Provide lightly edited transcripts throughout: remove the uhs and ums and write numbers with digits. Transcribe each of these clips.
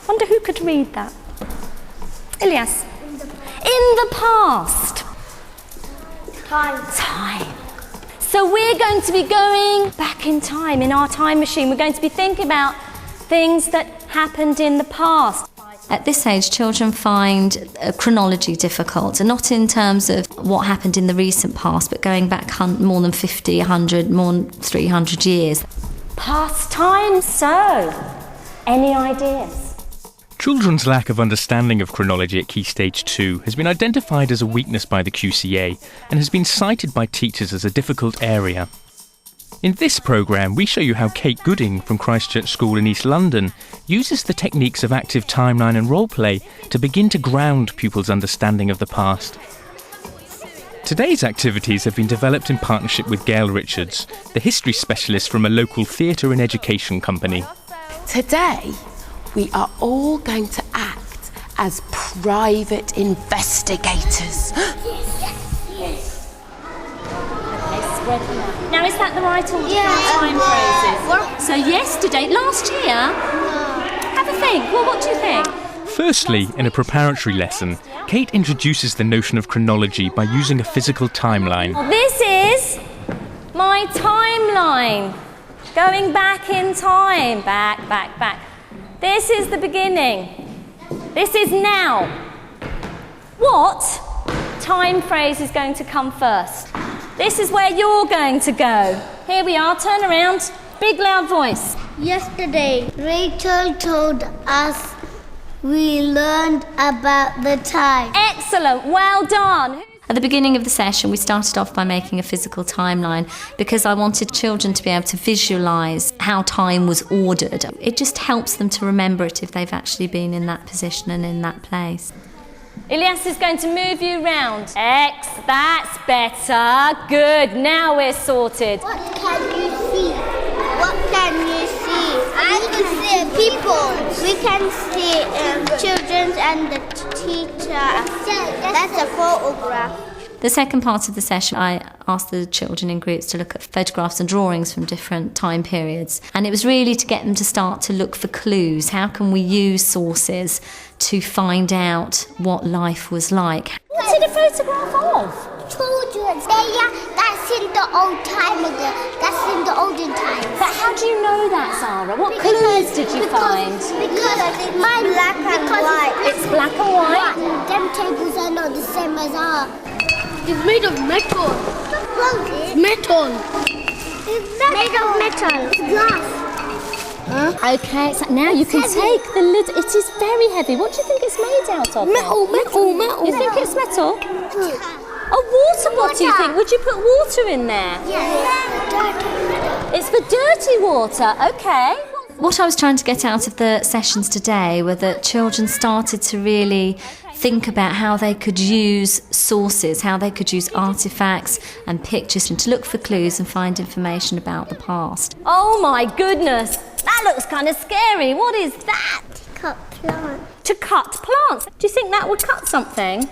Wonder who could read that? Ilyas. In the past. Time. So we're going to be going back in time in our time machine. We're going to be thinking about things that happened in the past. At this age, children find chronology difficult, and not in terms of what happened in the recent past, but going back more than 50, 100, more than 300 years. Past time, so any ideas? Children's lack of understanding of chronology at Key Stage 2 has been identified as a weakness by the QCA and has been cited by teachers as a difficult area. In this programme, we show you how Kate Gooding from Christ Church School in East London uses the techniques of active timeline and role-play to begin to ground pupils' understanding of the past. Today's activities have been developed in partnership with Gail Richards, the history specialist from a local theatre and education company. Today, we are all going to act as private investigators. Now, is that the right order? Time phrases. So yesterday, last year? Have a think. Well, what do you think? Firstly, in a preparatory lesson, Kate introduces the notion of chronology by using a physical timeline. Well, this is my timeline. Going back in time. Back. This is the beginning. This is now. What time phrase is going to come first? This is where you're going to go. Here we are, turn around. Big loud voice. Yesterday, Rachel told us we learned about the time. Excellent, well done. At the beginning of the session, we started off by making a physical timeline because I wanted children to be able to visualise how time was ordered. It just helps them to remember it if they've actually been in that position and in that place. Ilyas is going to move you round. X, that's better. Good, now we're sorted. What can you see? What can you see? I can see people. We can see children and the teacher. That's a photograph. The second part of the session, I asked the children in groups to look at photographs and drawings from different time periods. And it was really to get them to start to look for clues. How can we use sources to find out what life was like? What's it a photograph of? Children. That's in the old time ago. That's in the olden times. But how do you know that, Zara? What clues did you find? Because it's black and white. It's black and white? Them tables are not the same as ours. It's made of metal. Metal. It's made of metal. It's glass. Okay, so now you can take the lid. It is very heavy. What do you think it's made out of? Metal. You think it's metal? A water bottle, you think? Would you put water in there? Yeah. It's for dirty water. Okay. What I was trying to get out of the sessions today were that children started to really think about how they could use sources, how they could use artefacts and pictures and to look for clues and find information about the past. Oh my goodness, that looks kind of scary. What is that? Cut plants. To cut plants. Do you think that would cut something?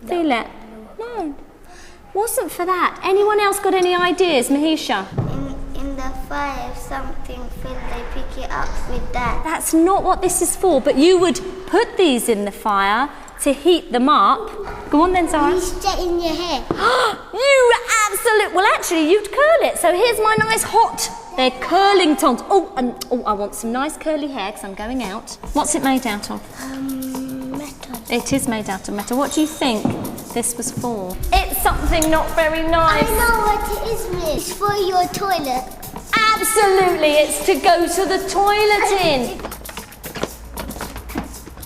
Feel it? No. Wasn't for that. Anyone else got any ideas? Mahisha? In the fire, if something fills, they pick it up with that. That's not what this is for, but you would put these in the fire to heat them up. Go on then, Zara. You stick in your hair. You absolute... Well, actually, you'd curl it. So here's my nice hot... They're curling tongs. I want some nice curly hair because I'm going out. What's it made out of? Metal. It is made out of metal. What do you think this was for? It's something not very nice. I know what it is, miss. It's for your toilet. Absolutely, it's to go to the toilet in.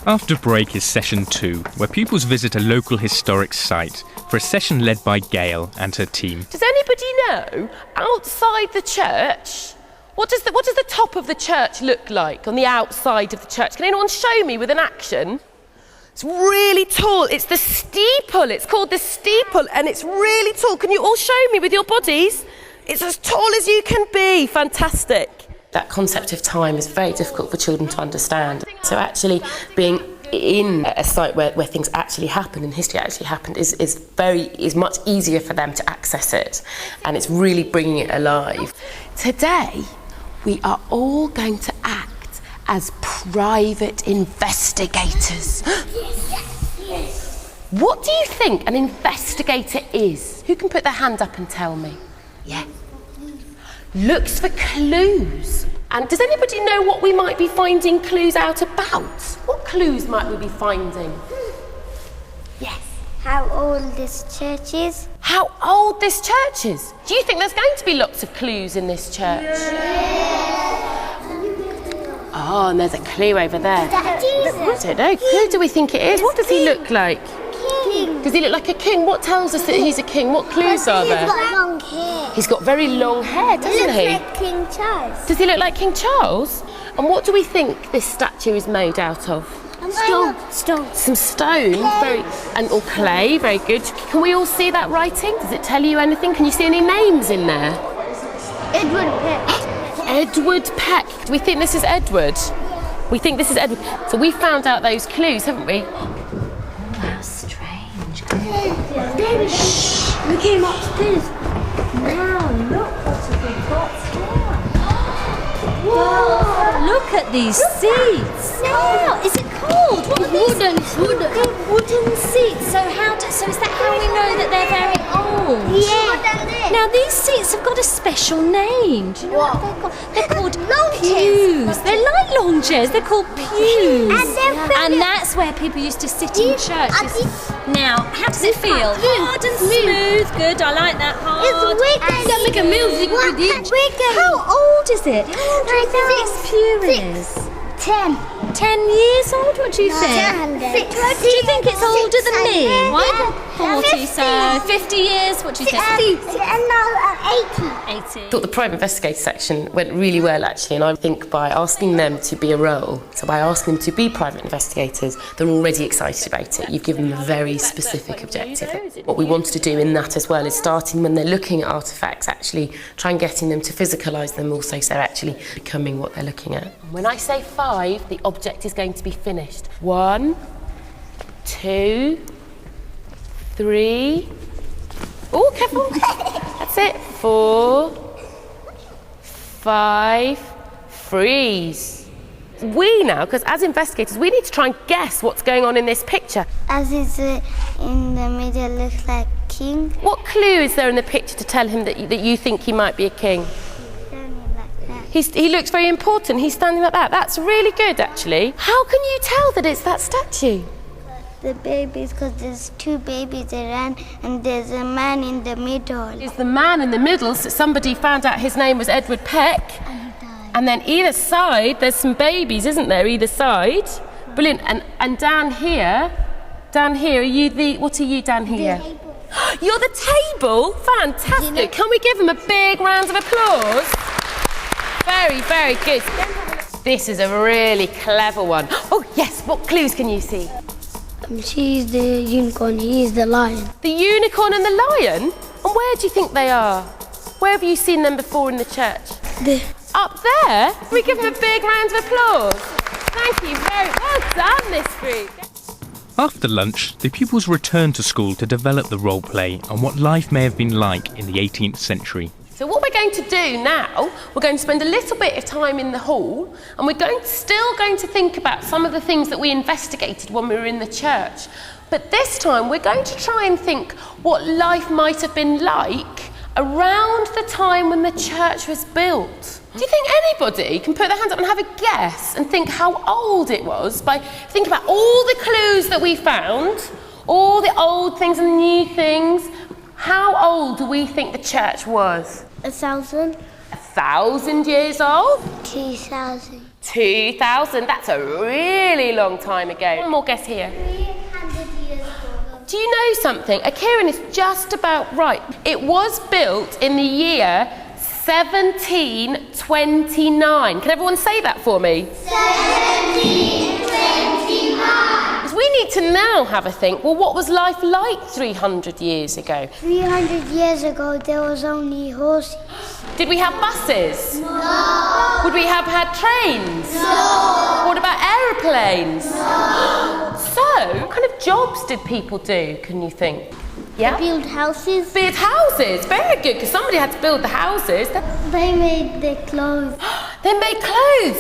After break is session 2, where pupils visit a local historic site for a session led by Gail and her team. Does anybody know, outside the church, what does the top of the church look like on the outside of the church? Can anyone show me with an action? It's really tall. It's the steeple. It's called the steeple, and it's really tall. Can you all show me with your bodies? It's as tall as you can be. Fantastic. That concept of time is very difficult for children to understand. So actually being in a site where things actually happen and history actually happened is much easier for them to access it, and it's really bringing it alive. Today we are all going to act as private investigators. What do you think an investigator is? Who can put their hand up and tell me? Yeah. Looks for clues. And does anybody know what we might be finding clues out about? What clues might we be finding? Yes. How old this church is? How old this church is? Do you think there's going to be lots of clues in this church? Oh, and there's a clue over there. Is that Jesus? I don't know. Who do we think it is? What does he look like? King. Does he look like a king? What tells us that he's a king? What clues are He's there? got long hair. He's got very long hair, doesn't he? Looks like King Charles. Does he look like King Charles? And what do we think this statue is made out of? Stone. Stone. Some stone, or clay, very good. Can we all see that writing? Does it tell you anything? Can you see any names in there? Edward Peck. Edward Peck. Do we think this is Edward? We think this is Edward. So we found out those clues, haven't we? How strange. David, we came upstairs. Now look what we've got here. Whoa! Look at these seats. Now, is it cold? What are these? Wooden. They're wooden seats. So is that how we know that they're very old? Yeah. Now these seats have got a special name. Do you know what they're called? They're called pews. They're like long chairs. They're called pews. And that's where people used to sit in churches. Now, how does it feel? Hard and smooth. Good. I like that. Hard. Can make a music with it. How old is it? How old do you think this pew is? 10. 10 years old? What do you think? Do you think it's older than me? What? 40, so 50 years. What do you think? 80. I thought the private investigator section went really well, actually, and I think by asking them to be a role, so by asking them to be private investigators, they're already excited about it. You've given them a very specific objective. What we wanted to do in that as well is starting when they're looking at artefacts, actually try and getting them to physicalise them also, so they're actually becoming what they're looking at. When I say 5, the object is going to be finished. 1, 2, 3. Oh, careful. That's it. 4, 5, freeze. We now, because as investigators, we need to try and guess what's going on in this picture. As is in the middle, looks like king. What clue is there in the picture to tell him that you think he might be a king? Standing like that. He looks very important. He's standing like that. That's really good, actually. How can you tell that it's that statue? The babies, because there's 2 babies around, and there's a man in the middle. Is the man in the middle, so somebody found out his name was Edward Peck. And then either side, there's some babies, isn't there, either side? Brilliant. And down here, are you what are you down here? The table. You're the table? Fantastic. Can we give them a big round of applause? Very, very good. This is a really clever one. Oh, yes, what clues can you see? She is the unicorn, he is the lion. The unicorn and the lion? And where do you think they are? Where have you seen them before in the church? There. Up there? Can we give them a big round of applause? Thank you very well done, this group. After lunch, the pupils returned to school to develop the role play on what life may have been like in the 18th century. So what we're going to do now, we're going to spend a little bit of time in the hall, and we're still going to think about some of the things that we investigated when we were in the church. But this time we're going to try and think what life might have been like around the time when the church was built. Do you think anybody can put their hands up and have a guess and think how old it was by thinking about all the clues that we found, all the old things and new things? How old do we think the church was? 1,000. 1,000 years old? 2,000. 2,000, that's a really long time ago. One more guess here. 300 years ago. Do you know something? Kieran is just about right. It was built in the year 1729. Can everyone say that for me? 1729. We need to now have a think, well, what was life like 300 years ago? 300 years ago, there was only horses. Did we have buses? No. Would we have had trains? No. What about aeroplanes? No. So, what kind of jobs did people do, can you think? Yeah? Build houses. Build houses, very good, because somebody had to build the houses. They made the clothes. They make clothes.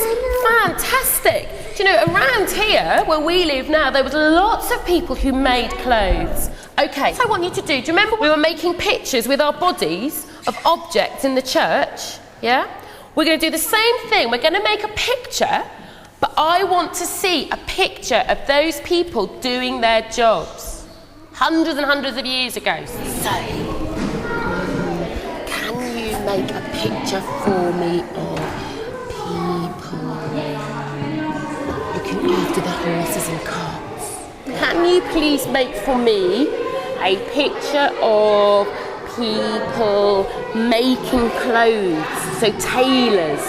Fantastic. Do you know, around here, where we live now, there was lots of people who made clothes. Okay, so I want you to do you remember we were making pictures with our bodies of objects in the church? Yeah? We're going to do the same thing. We're going to make a picture, but I want to see a picture of those people doing their jobs. Hundreds and hundreds of years ago. So, can you make a picture for me of people looking after the horses and carts? Can you please make for me a picture of people making clothes, so tailors,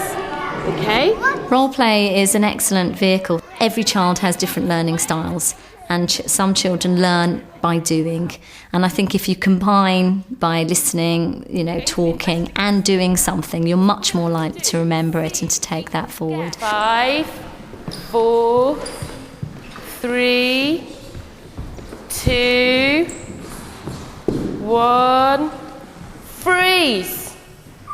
okay? Role play is an excellent vehicle. Every child has different learning styles, and some children learn by doing. And I think if you combine by listening, talking and doing something, you're much more likely to remember it and to take that forward. 5, 4, 3, 2, 1, freeze.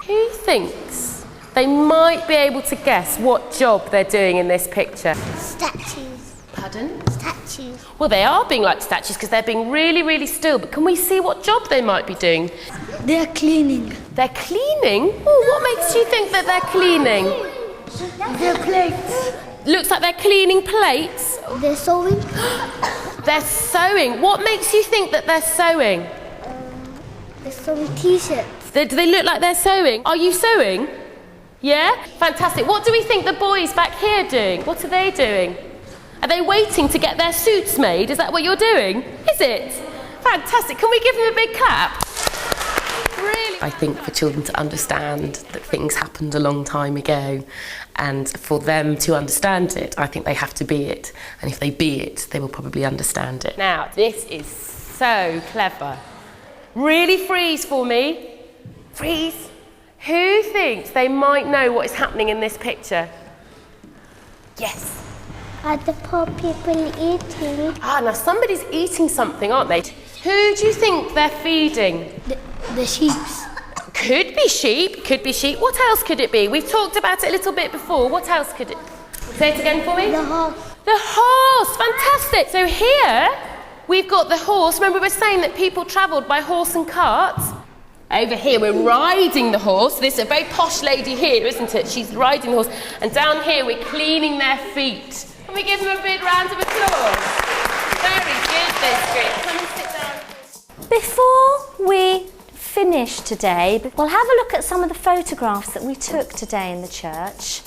Who thinks they might be able to guess what job they're doing in this picture? Statues. Pardon? Statues. Well, they are being like statues because they're being really, really still. But can we see what job they might be doing? They're cleaning. They're cleaning? Oh, what makes you think that they're cleaning? They're plates. Looks like they're cleaning plates. They're sewing. They're sewing. What makes you think that they're sewing? They're sewing t-shirts. Do they look like they're sewing? Are you sewing? Yeah? Fantastic. What do we think the boys back here are doing? What are they doing? Are they waiting to get their suits made? Is that what you're doing? Is it? Fantastic. Can we give them a big clap? Really? I think for children to understand that things happened a long time ago, and for them to understand it, I think they have to be it. And if they be it, they will probably understand it. Now, this is so clever. Really freeze for me. Freeze. Who thinks they might know what is happening in this picture? Yes. Are the poor people eating? Now somebody's eating something, aren't they? Who do you think they're feeding? The sheep. Could be sheep, could be sheep. What else could it be? We've talked about it a little bit before. What else could it... Say it again for me. The horse. The horse, fantastic. So here, we've got the horse. Remember we were saying that people travelled by horse and cart? Over here, we're riding the horse. This is a very posh lady here, isn't it? She's riding the horse. And down here, we're cleaning their feet. Can we give them a big round of applause? Very good, this group. Come and sit down. Before we finish today, we'll have a look at some of the photographs that we took today in the church.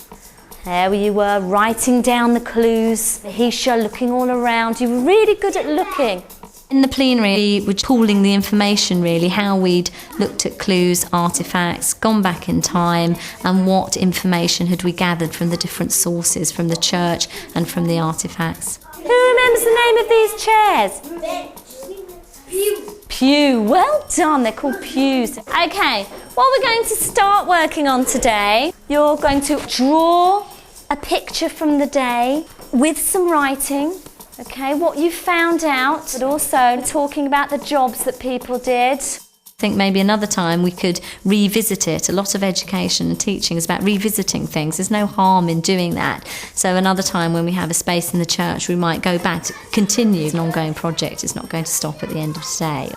There you were, writing down the clues. Hisha looking all around. You were really good at looking. In the plenary, we were pooling the information really, how we'd looked at clues, artefacts, gone back in time, and what information had we gathered from the different sources, from the church and from the artefacts. Who remembers the name of these chairs? Pew. Well done, they're called pews. Okay, what we're going to start working on today, you're going to draw a picture from the day with some writing. Okay, what you found out, but also talking about the jobs that people did. I think maybe another time we could revisit it. A lot of education and teaching is about revisiting things. There's no harm in doing that. So another time when we have a space in the church, we might go back to continue an ongoing project. It's not going to stop at the end of today.